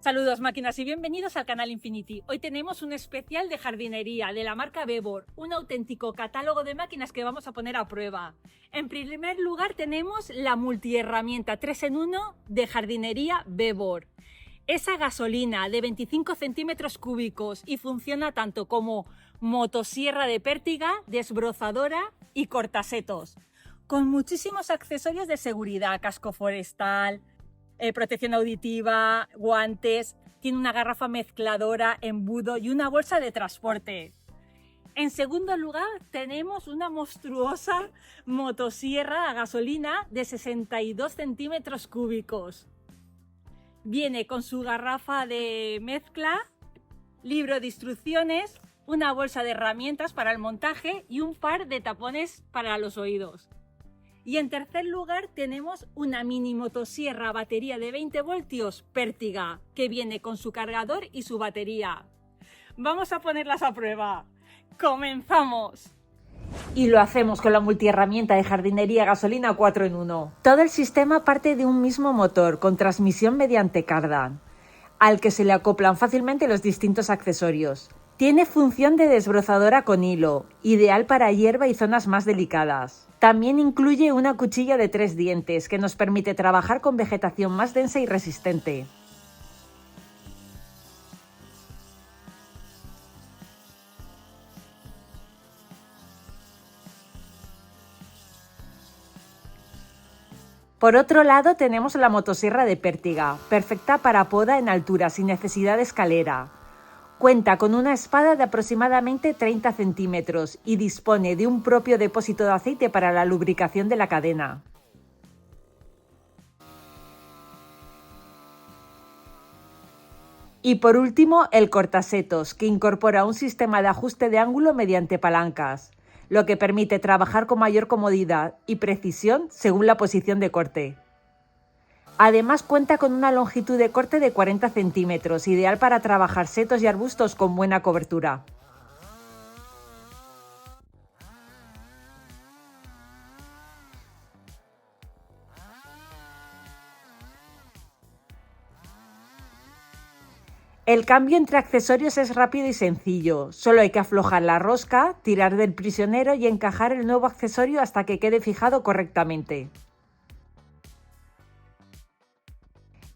Saludos máquinas y bienvenidos al canal Infinity. Hoy tenemos un especial de jardinería de la marca Bevor, un auténtico catálogo de máquinas que vamos a poner a prueba. En primer lugar tenemos la multiherramienta 3 en 1 de jardinería Bevor. Esa gasolina de 25 centímetros cúbicos y funciona tanto como motosierra de pértiga, desbrozadora y cortasetos, con muchísimos accesorios de seguridad, casco forestal, protección auditiva, guantes, tiene una garrafa mezcladora, embudo y una bolsa de transporte. En segundo lugar tenemos una monstruosa motosierra a gasolina de 62 centímetros cúbicos. Viene con su garrafa de mezcla, libro de instrucciones, una bolsa de herramientas para el montaje y un par de tapones para los oídos. Y en tercer lugar tenemos una mini motosierra batería de 20 voltios Pértiga, que viene con su cargador y su batería. Vamos a ponerlas a prueba. ¡Comenzamos! Y lo hacemos con la multiherramienta de jardinería gasolina 4 en 1. Todo el sistema parte de un mismo motor con transmisión mediante cardan, al que se le acoplan fácilmente los distintos accesorios. Tiene función de desbrozadora con hilo, ideal para hierba y zonas más delicadas. También incluye una cuchilla de 3 dientes que nos permite trabajar con vegetación más densa y resistente. Por otro lado tenemos la motosierra de pértiga, perfecta para poda en altura sin necesidad de escalera. Cuenta con una espada de aproximadamente 30 centímetros y dispone de un propio depósito de aceite para la lubricación de la cadena. Y por último, el cortasetos, que incorpora un sistema de ajuste de ángulo mediante palancas, lo que permite trabajar con mayor comodidad y precisión según la posición de corte. Además cuenta con una longitud de corte de 40 centímetros, ideal para trabajar setos y arbustos con buena cobertura. El cambio entre accesorios es rápido y sencillo, solo hay que aflojar la rosca, tirar del prisionero y encajar el nuevo accesorio hasta que quede fijado correctamente.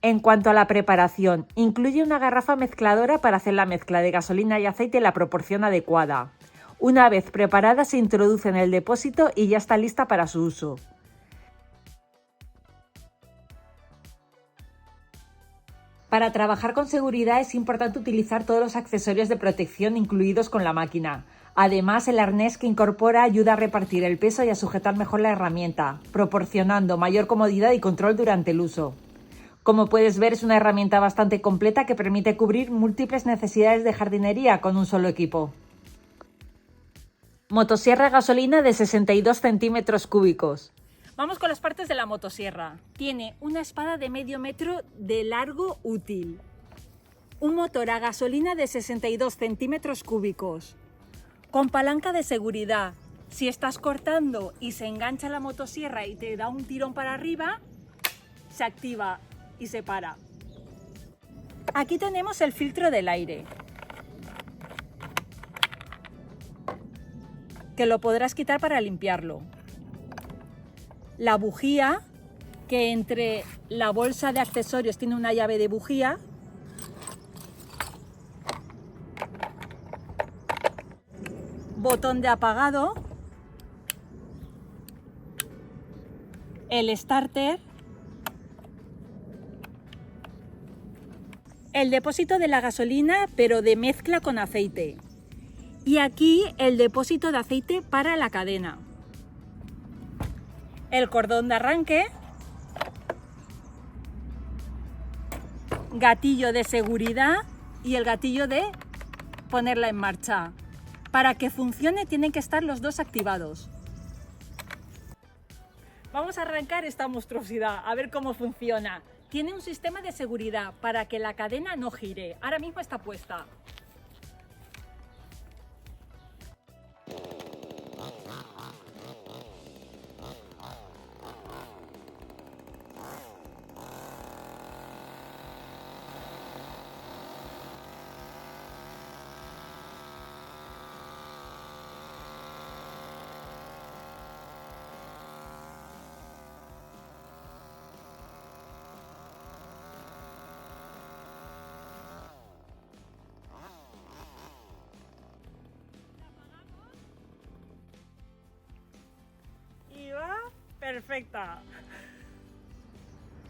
En cuanto a la preparación, incluye una garrafa mezcladora para hacer la mezcla de gasolina y aceite en la proporción adecuada. Una vez preparada se introduce en el depósito y ya está lista para su uso. Para trabajar con seguridad es importante utilizar todos los accesorios de protección incluidos con la máquina. Además, el arnés que incorpora ayuda a repartir el peso y a sujetar mejor la herramienta, proporcionando mayor comodidad y control durante el uso. Como puedes ver, es una herramienta bastante completa que permite cubrir múltiples necesidades de jardinería con un solo equipo. Motosierra a gasolina de 62 centímetros cúbicos. Vamos con las partes de la motosierra. Tiene una espada de medio metro de largo útil, un motor a gasolina de 62 centímetros cúbicos, con palanca de seguridad. Si estás cortando y se engancha la motosierra y te da un tirón para arriba, se activa y se para. Aquí tenemos el filtro del aire, que lo podrás quitar para limpiarlo. La bujía, que entre la bolsa de accesorios tiene una llave de bujía. Botón de apagado. El starter. El depósito de la gasolina, pero de mezcla con aceite. Y aquí el depósito de aceite para la cadena. El cordón de arranque. Gatillo de seguridad y el gatillo de ponerla en marcha. Para que funcione tienen que estar los dos activados. Vamos a arrancar esta monstruosidad, a ver cómo funciona. Tiene un sistema de seguridad para que la cadena no gire. Ahora mismo está puesta. Perfecta.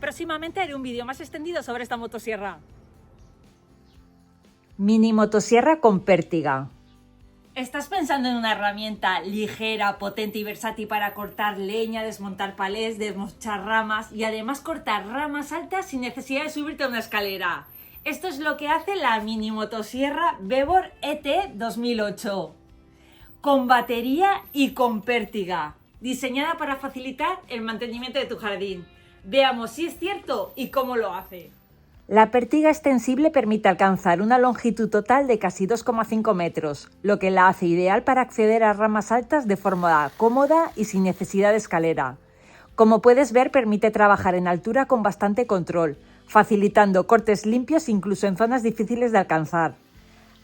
Próximamente haré un vídeo más extendido sobre esta motosierra. Mini motosierra con pértiga. ¿Estás pensando en una herramienta ligera, potente y versátil para cortar leña, desmontar palés, desmochar ramas y además cortar ramas altas sin necesidad de subirte a una escalera? Esto es lo que hace la mini motosierra Bevor ET 2008. Con batería y con pértiga. Diseñada para facilitar el mantenimiento de tu jardín. Veamos si es cierto y cómo lo hace. La pértiga extensible permite alcanzar una longitud total de casi 2,5 metros, lo que la hace ideal para acceder a ramas altas de forma cómoda y sin necesidad de escalera. Como puedes ver, permite trabajar en altura con bastante control, facilitando cortes limpios incluso en zonas difíciles de alcanzar.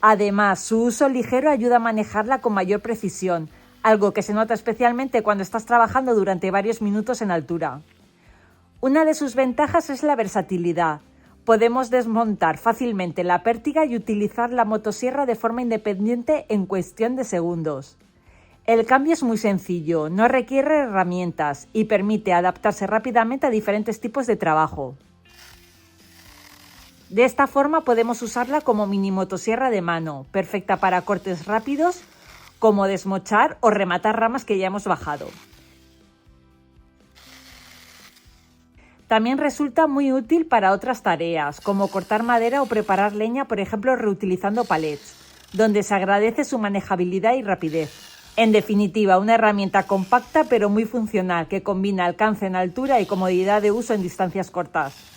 Además, su uso ligero ayuda a manejarla con mayor precisión, algo que se nota especialmente cuando estás trabajando durante varios minutos en altura. Una de sus ventajas es la versatilidad. Podemos desmontar fácilmente la pértiga y utilizar la motosierra de forma independiente en cuestión de segundos. El cambio es muy sencillo, no requiere herramientas y permite adaptarse rápidamente a diferentes tipos de trabajo. De esta forma podemos usarla como mini motosierra de mano, perfecta para cortes rápidos, como desmochar o rematar ramas que ya hemos bajado. También resulta muy útil para otras tareas, como cortar madera o preparar leña, por ejemplo, reutilizando palets, donde se agradece su manejabilidad y rapidez. En definitiva, una herramienta compacta pero muy funcional, que combina alcance en altura y comodidad de uso en distancias cortas.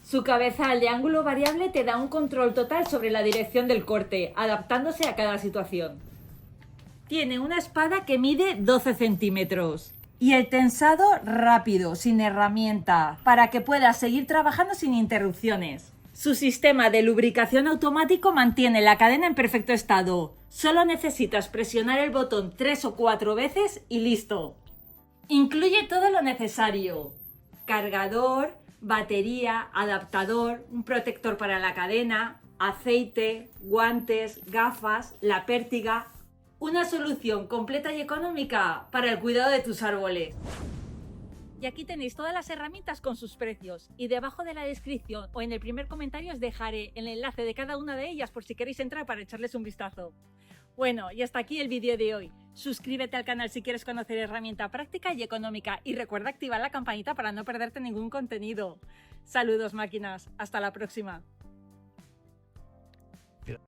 Su cabezal de ángulo variable te da un control total sobre la dirección del corte, adaptándose a cada situación. Tiene una espada que mide 12 centímetros. Y el tensado rápido, sin herramienta, para que puedas seguir trabajando sin interrupciones. Su sistema de lubricación automático mantiene la cadena en perfecto estado. Solo necesitas presionar el botón 3 o 4 veces y listo. Incluye todo lo necesario: cargador, batería, adaptador, un protector para la cadena, aceite, guantes, gafas, la pértiga. Una solución completa y económica para el cuidado de tus árboles. Y aquí tenéis todas las herramientas con sus precios. Y debajo de la descripción o en el primer comentario os dejaré el enlace de cada una de ellas por si queréis entrar para echarles un vistazo. Bueno, y hasta aquí el vídeo de hoy. Suscríbete al canal si quieres conocer herramienta práctica y económica. Y recuerda activar la campanita para no perderte ningún contenido. Saludos máquinas, hasta la próxima.